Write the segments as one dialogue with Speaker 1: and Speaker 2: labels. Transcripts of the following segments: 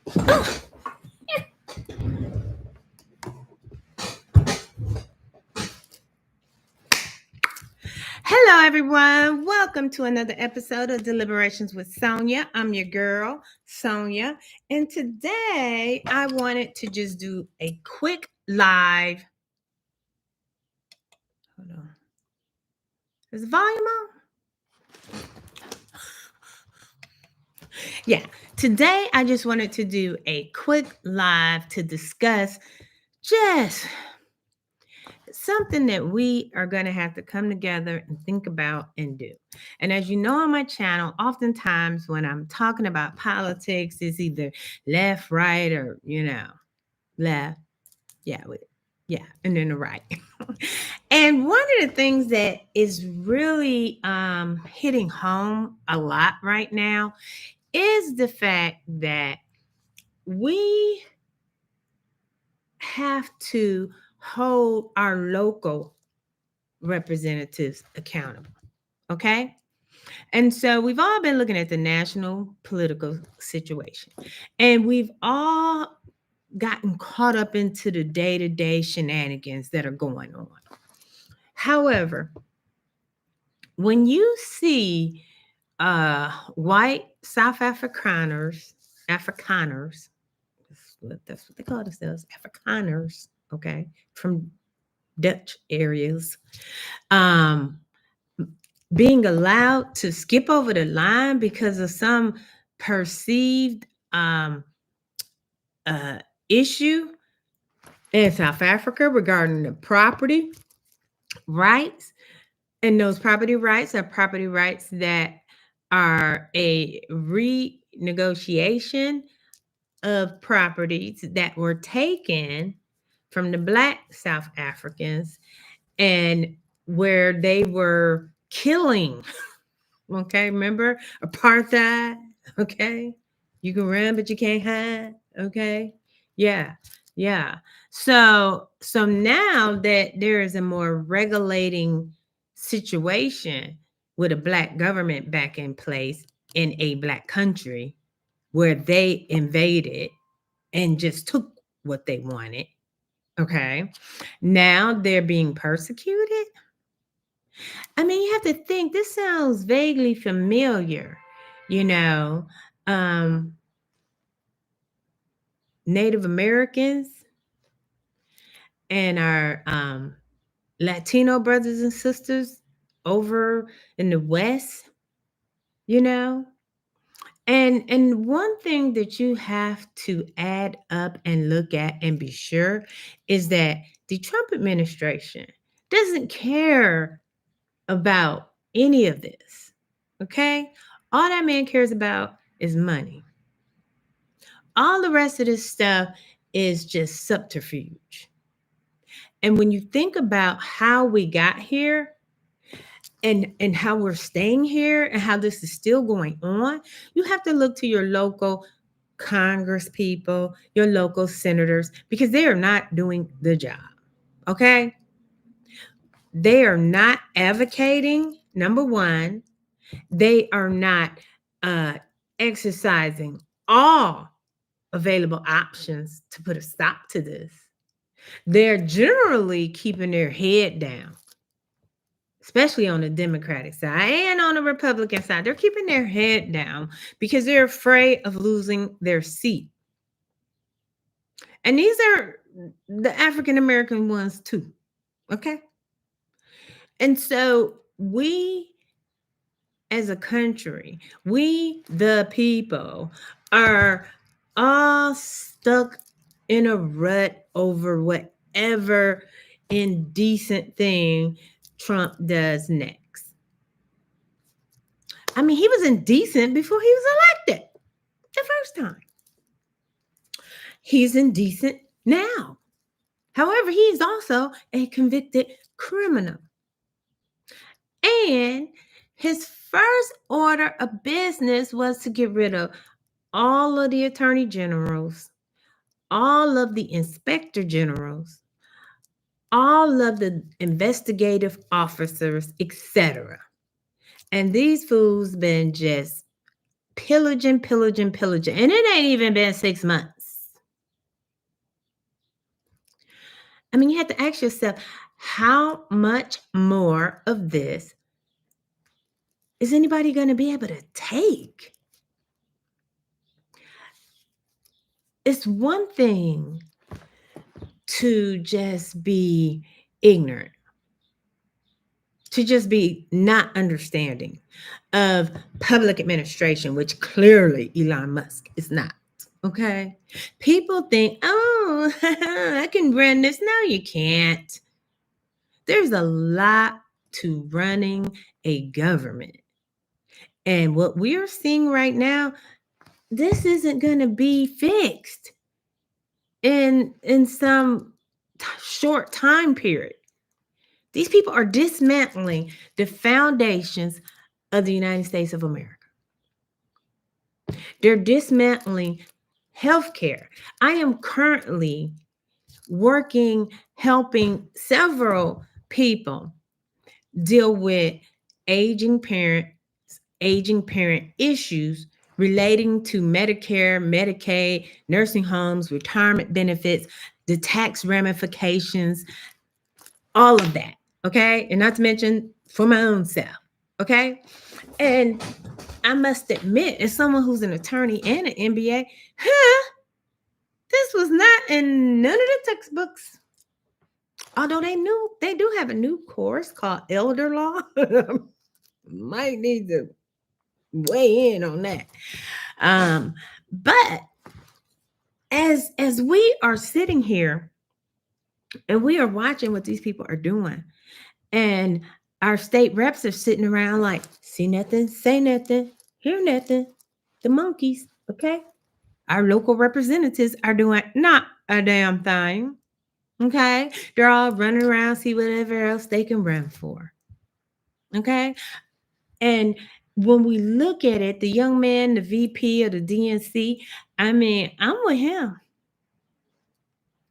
Speaker 1: Hello, everyone. Welcome to another episode of Deliberations with Sonya. I'm your girl, Sonya. And today I wanted to just do a quick live. Hold on. Is the volume on? Yeah. Today I just wanted to do a quick live to discuss just something that we are going to have to come together and think about and do. And as you know on my channel, oftentimes when I'm talking about politics, it's either left, right, or, left. Yeah, and then the right. And one of the things that is really hitting home a lot right now is the fact that we have to hold our local representatives accountable. Okay. And so we've all been looking at the national political situation, and we've all gotten caught up into the day-to-day shenanigans that are going on. However, when you see white South Afrikaners, that's what they call themselves, Afrikaners, okay, from Dutch areas, being allowed to skip over the line because of some perceived issue in South Africa regarding the property rights. And those property rights are property rights that are a renegotiation of properties that were taken from the Black South Africans and where they were killing. Okay, remember apartheid? Okay, you can run, but you can't hide. Okay, yeah, yeah. So now that there is a more regulating situation with a Black government back in place in a Black country where they invaded and just took what they wanted. Okay, now they're being persecuted. I mean, you have to think this sounds vaguely familiar, you know. Um, Native Americans and our Latino brothers and sisters over in the West, you know. And one thing that you have to add up and look at and be sure is that the Trump administration doesn't care about any of this. Okay? All that man cares about is money. All the rest of this stuff is just subterfuge. And when you think about how we got here and how we're staying here and how this is still going on, you have to look to your local Congress people, your local senators, because they are not doing the job. Okay? They are not advocating, number one. They are not exercising all available options to put a stop to this. They're generally keeping their head down, especially on the Democratic side and on the Republican side. They're keeping their head down because they're afraid of losing their seat. And these are the African American ones too. Okay. And so we as a country, we the people are all stuck in a rut over whatever indecent thing Trump does next. I mean, he was indecent before he was elected the first time. He's indecent now. However, he's also a convicted criminal. And his first order of business was to get rid of all of the attorney generals, all of the inspector generals, all of the investigative officers, etc. And these fools been just pillaging, pillaging, pillaging. And it ain't even been 6 months. I mean, you have to ask yourself, how much more of this is anybody going to be able to take? It's one thing to just be ignorant, to just be not understanding of public administration, which clearly Elon Musk is not. Okay. People think, oh, I can run this. No, you can't. There's a lot to running a government. And what we're seeing right now, this isn't going to be fixed in some short time period. These people are dismantling the foundations of the United States of America. They're dismantling healthcare. I am currently working, helping several people deal with aging parent issues relating to Medicare, Medicaid, nursing homes, retirement benefits, the tax ramifications, all of that. Okay. And not to mention for my own self. Okay. And I must admit, as someone who's an attorney and an MBA, this was not in none of the textbooks. Although they do have a new course called elder law. Might need to weigh in on that. But as we are sitting here and we are watching what these people are doing, and our state reps are sitting around like, see nothing, say nothing, hear nothing. The monkeys, okay? Our local representatives are doing not a damn thing. Okay? They're all running around, see whatever else they can run for. Okay? And when we look at it, the young man, the VP of the DNC, I mean, I'm with him.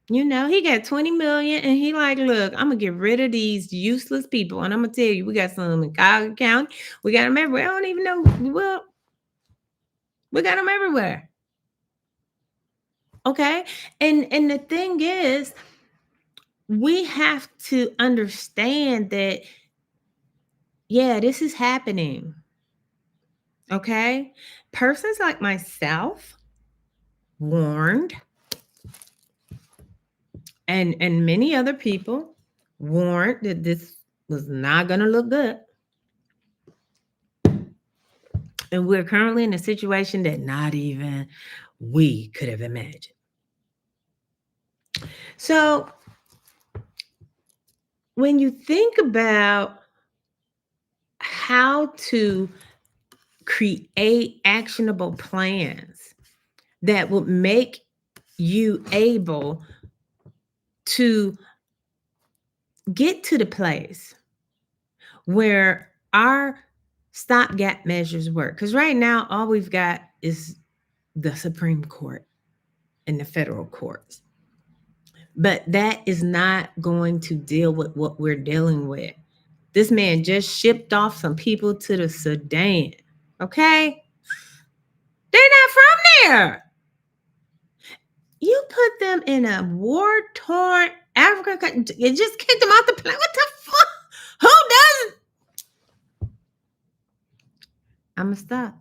Speaker 1: You know, he got 20 million and he like, look, I'm gonna get rid of these useless people. And I'm gonna tell you, we got some in Cuyahoga County. We got them everywhere. I don't even know. Well, we got them everywhere. Okay. And the thing is, we have to understand that, yeah, this is happening. Okay. Persons like myself warned, and many other people warned that this was not going to look good. And we're currently in a situation that not even we could have imagined. So when you think about how to create actionable plans that will make you able to get to the place where our stopgap measures work. Because right now, all we've got is the Supreme Court and the federal courts. But that is not going to deal with what we're dealing with. This man just shipped off some people to the Sudan. Okay? They're not from there. You put them in a war-torn Africa country. You just kicked them off the planet. What the fuck? Who does it? I'm going to stop.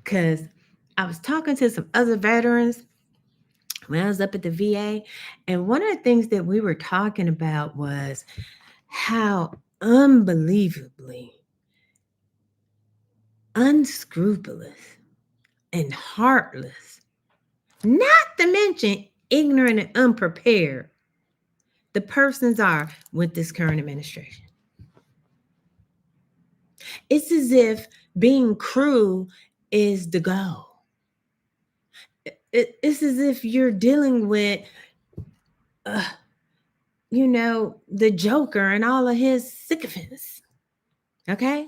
Speaker 1: Because I was talking to some other veterans when I was up at the VA. And one of the things that we were talking about was how unbelievably unscrupulous and heartless, not to mention ignorant and unprepared, the persons are with this current administration. It's as if being cruel is the goal. It's as if you're dealing with, the Joker and all of his sycophants. Okay?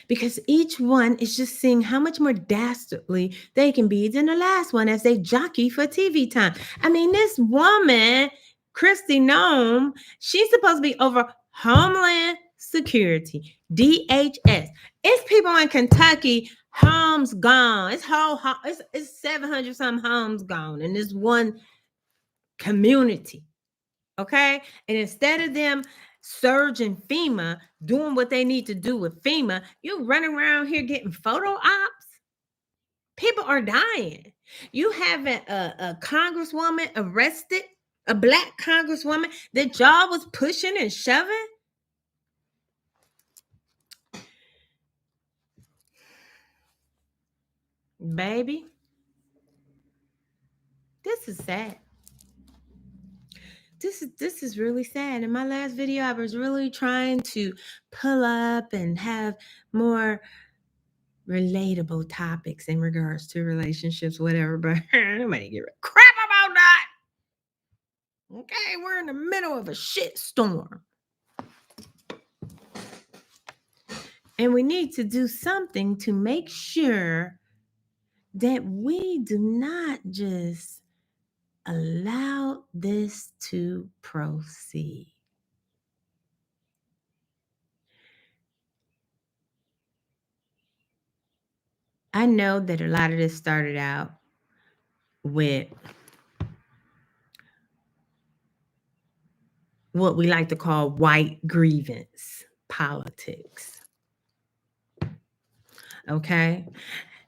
Speaker 1: Because each one is just seeing how much more dastardly they can be than the last one as they jockey for TV time. I mean, this woman, Christy Nome, she's supposed to be over Homeland Security, DHS. It's people in Kentucky, homes gone. It's 700 some homes gone in this one community. Okay. And instead of them surging FEMA, doing what they need to do with FEMA, you running around here getting photo ops. People are dying. You have a congresswoman arrested, a black congresswoman that y'all was pushing and shoving. Baby, this is sad. This is really sad. In my last video, I was really trying to pull up and have more relatable topics in regards to relationships, whatever, but nobody give a crap about that. Okay, we're in the middle of a shit storm. And we need to do something to make sure that we do not just allow this to proceed. I know that a lot of this started out with what we like to call white grievance politics. Okay?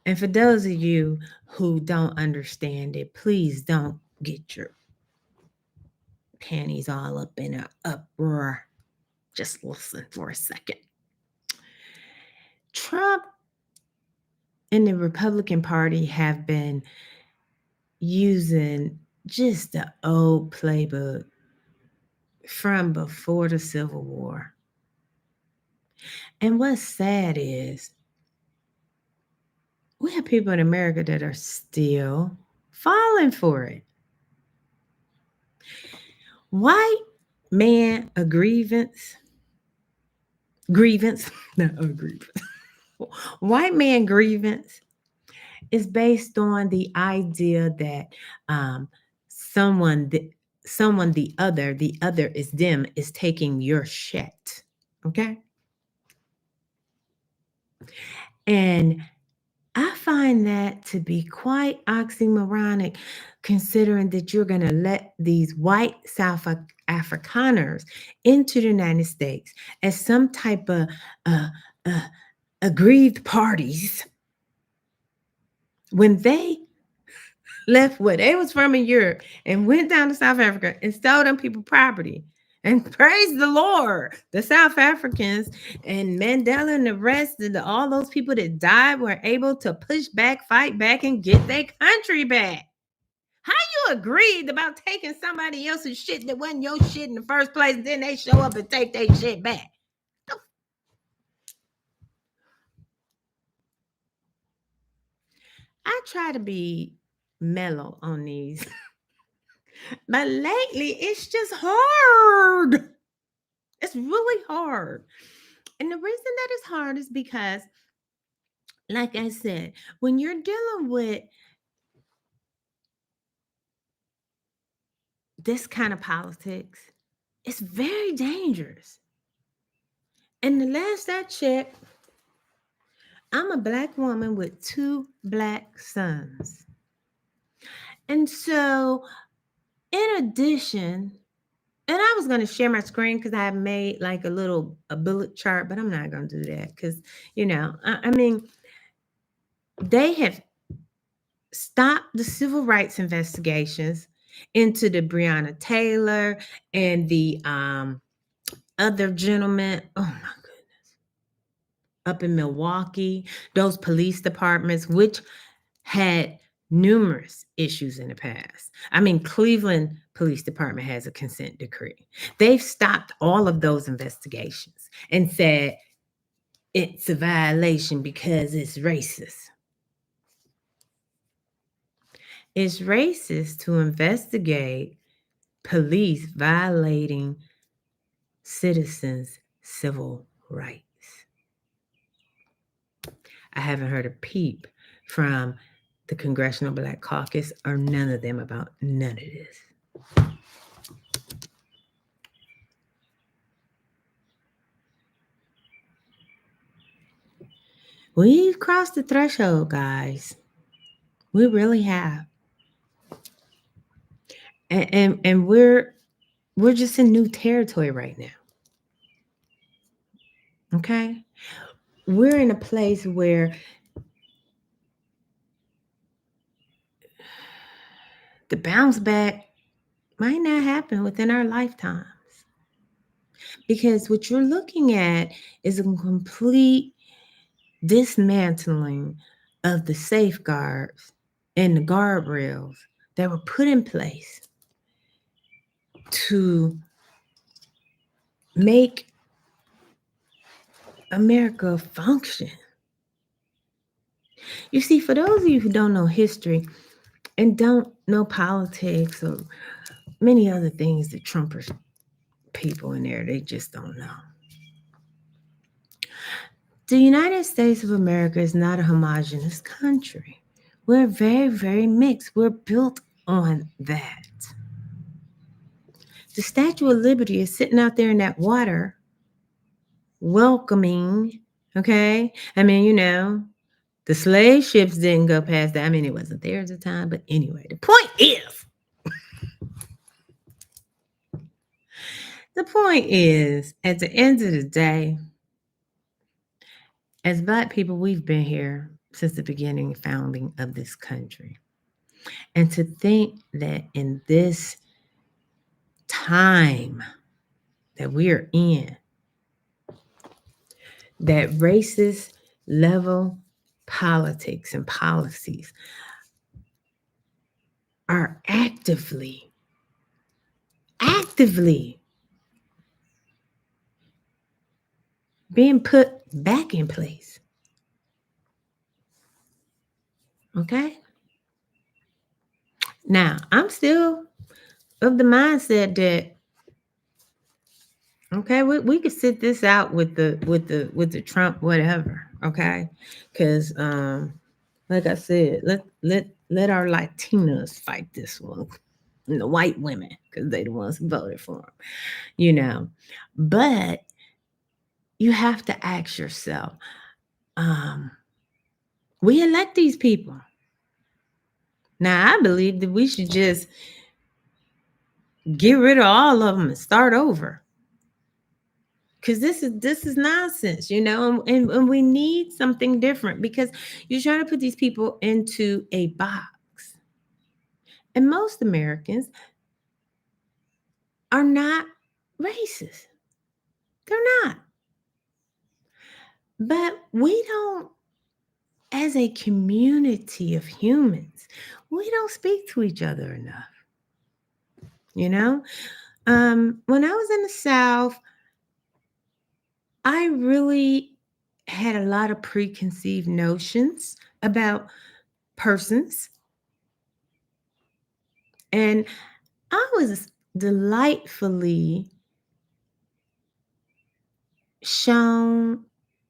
Speaker 1: And for those of you who don't understand it, please don't get your panties all up in an uproar. Just listen for a second. Trump and the Republican Party have been using just the old playbook from before the Civil War. And what's sad is we have people in America that are still falling for it. White man grievance, not a grievance. White man grievance is based on the idea that someone the other is them, is taking your shit. Okay. And I find that to be quite oxymoronic, considering that you're going to let these white South Afrikaners into the United States as some type of aggrieved parties when they left where they was from in Europe and went down to South Africa and stole them people property. And praise the Lord, the South Africans and Mandela and the rest of all those people that died were able to push back, fight back, and get their country back. How you agreed about taking somebody else's shit that wasn't your shit in the first place, and then they show up and take their shit back? I try to be mellow on these, but lately it's just hard. It's really hard. And the reason that it's hard is because, like I said, when you're dealing with this kind of politics, it's very dangerous. And the last I checked, I'm a black woman with 2 black sons. And so, in addition, and I was going to share my screen because I made like a bullet chart, but I'm not going to do that because, I mean, they have stopped the civil rights investigations into the Breonna Taylor and the other gentleman. Oh my goodness. Up in Milwaukee, those police departments, which had numerous issues in the past. I mean, Cleveland Police Department has a consent decree. They've stopped all of those investigations and said it's a violation because it's racist. It's racist to investigate police violating citizens' civil rights. I haven't heard a peep from the Congressional Black Caucus or none of them about none of this. We've crossed the threshold, guys. We really have. And we're just in new territory right now. Okay? We're in a place where the bounce back might not happen within our lifetimes. Because what you're looking at is a complete dismantling of the safeguards and the guardrails that were put in place to make America function. You see, for those of you who don't know history and don't know politics or many other things that Trumpers people in there, they just don't know. The United States of America is not a homogenous country. We're very, very mixed. We're built on that. The Statue of Liberty is sitting out there in that water, welcoming, okay? I mean, the slave ships didn't go past that. I mean, it wasn't there at the time, but anyway, the point is, at the end of the day, as Black people, we've been here since the beginning founding of this country. And to think that in this time that we are in, that racist level politics and policies are actively being put back in place. Okay? Now, I'm still of the mindset that okay, we could sit this out with the Trump whatever, okay? Cuz like I said, let our Latinas fight this one. And the white women, because they the ones who voted for him. But you have to ask yourself, um, we elect these people. Now, I believe that we should just get rid of all of them and start over. Because this is nonsense, and we need something different because you're trying to put these people into a box. And most Americans are not racist. They're not. But we don't, as a community of humans, we don't speak to each other enough. When I was in the South, I really had a lot of preconceived notions about persons. And I was delightfully shown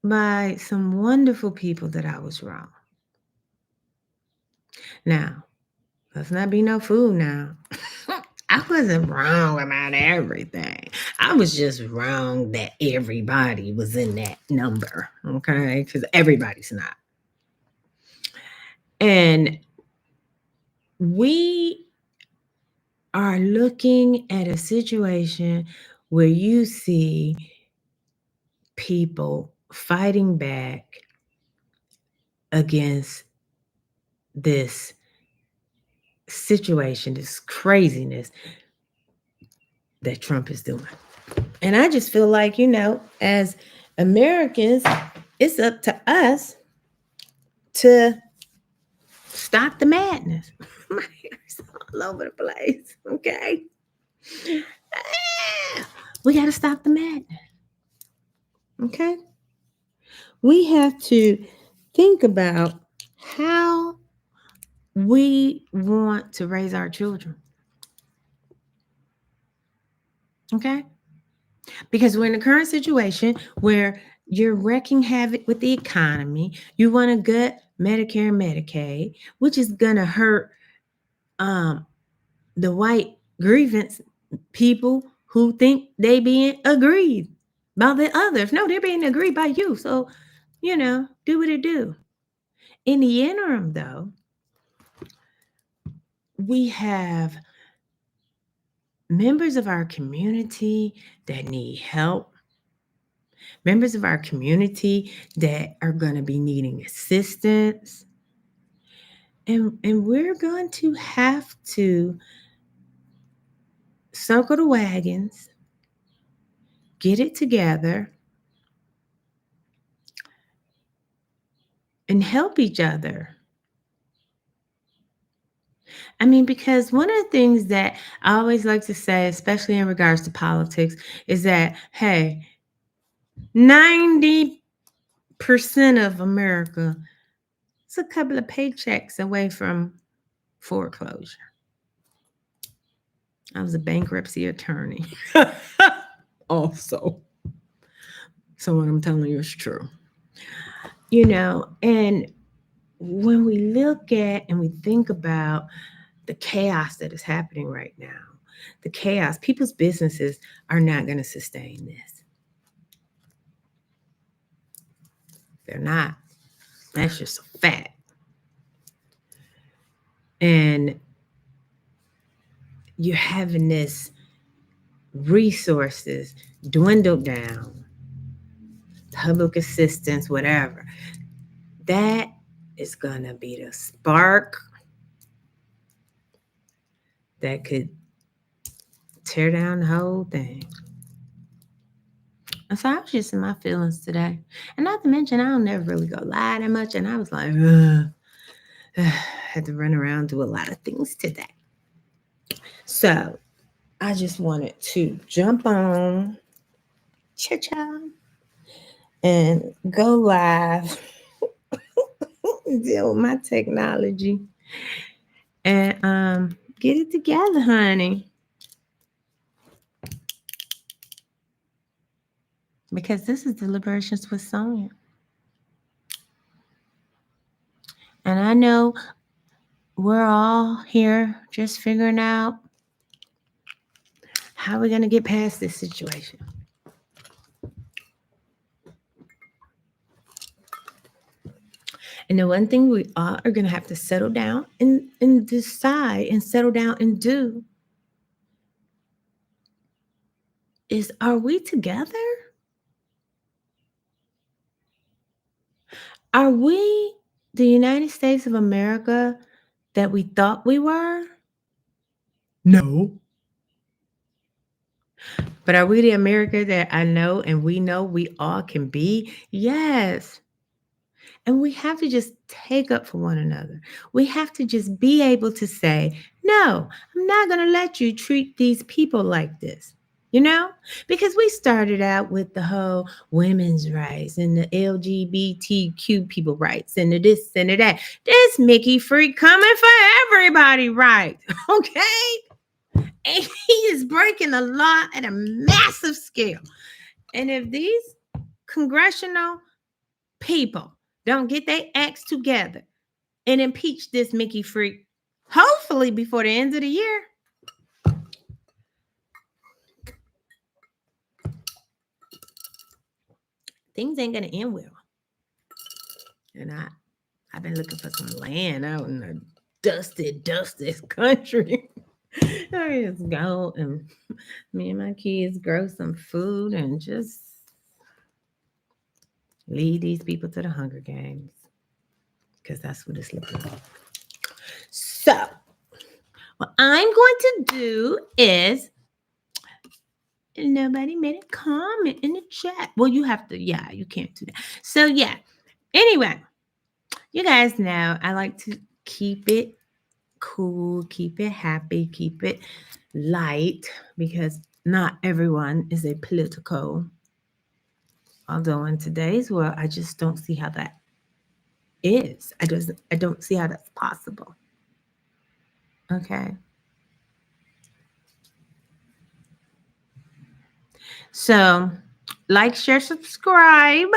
Speaker 1: by some wonderful people that I was wrong. Now, let's not be no fool now. I wasn't wrong about everything. I was just wrong that everybody was in that number, okay? Because everybody's not. And we are looking at a situation where you see people fighting back against this situation, this craziness that Trump is doing. And I just feel like, as Americans, it's up to us to stop the madness. My hair's all over the place, okay? We got to stop the madness, okay? We have to think about how we want to raise our children, okay? Because we're in the current situation where you're wreaking havoc with the economy. You want to gut Medicare and Medicaid, which is going to hurt the white grievance people who think they being agreed by the others. No, they're being agreed by you. So, Do what it do. In the interim, though, we have members of our community that need help, members of our community that are going to be needing assistance. And we're going to have to circle the wagons, get it together, and help each other. I mean, because one of the things that I always like to say, especially in regards to politics, is that, hey, 90% of America is a couple of paychecks away from foreclosure. I was a bankruptcy attorney. Also. So what I'm telling you is true. And when we look at and we think about the chaos that is happening right now, the chaos, people's businesses are not going to sustain this. They're not. That's just a fact. And you're having this resources dwindle down, public assistance, whatever. That is going to be the spark that could tear down the whole thing. And so I was just in my feelings today. And not to mention, I don't never really go lie that much. And I was like, had to run around, do a lot of things today. So I just wanted to jump on, cha-cha, and go live, deal with my technology, and get it together, honey. Because this is Deliberations with Sonya. And I know we're all here just figuring out how we're going to get past this situation. And the one thing we all are going to have to settle down and decide and settle down and do is, are we together? Are we the United States of America that we thought we were? No. But are we the America that I know and we know we all can be? Yes. And we have to just take up for one another. We have to just be able to say, no, I'm not going to let you treat these people like this. Because we started out with the whole women's rights and the LGBTQ people rights and the this and the that. This Mickey freak coming for everybody right. Okay. And he is breaking the law at a massive scale. And if these congressional people don't get their acts together and impeach this Mickey freak, hopefully before the end of the year, things ain't gonna end well. And I've been looking for some land out in the dusty country. I just go and me and my kids grow some food and just lead these people to the Hunger Games. Because that's what it's looking like. So, what I'm going to do is, nobody made a comment in the chat. Well, you have to, yeah, you can't do that. So, yeah. Anyway, you guys know I like to keep it cool, keep it happy, keep it light, because not everyone is a political. Although in today's world, I just don't see how that is. I don't see how that's possible. Okay. So, like, share, subscribe.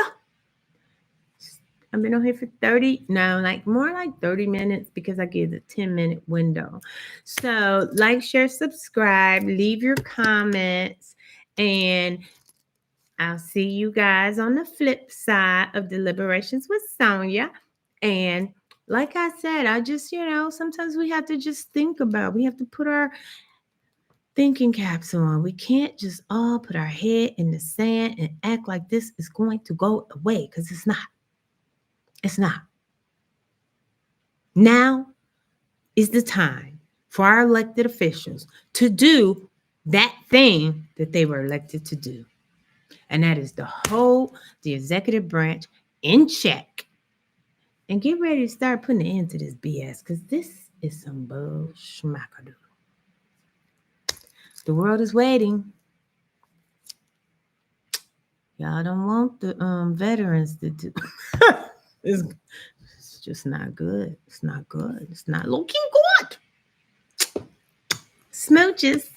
Speaker 1: I've been on here for 30 minutes because I give a 10-minute window. So, like, share, subscribe, leave your comments, and I'll see you guys on the flip side of Deliberations with Sonya. And like I said, I just, sometimes we have to just think about, we have to put our thinking caps on. We can't just all put our head in the sand and act like this is going to go away because it's not. It's not. Now is the time for our elected officials to do that thing that they were elected to do. And that is to hold the executive branch in check and get ready to start putting an end to this BS because this is some bull schmackadoo. The world is waiting. Y'all don't want the veterans to do. it's, it's just not good. It's not good. It's not looking good. Smooches.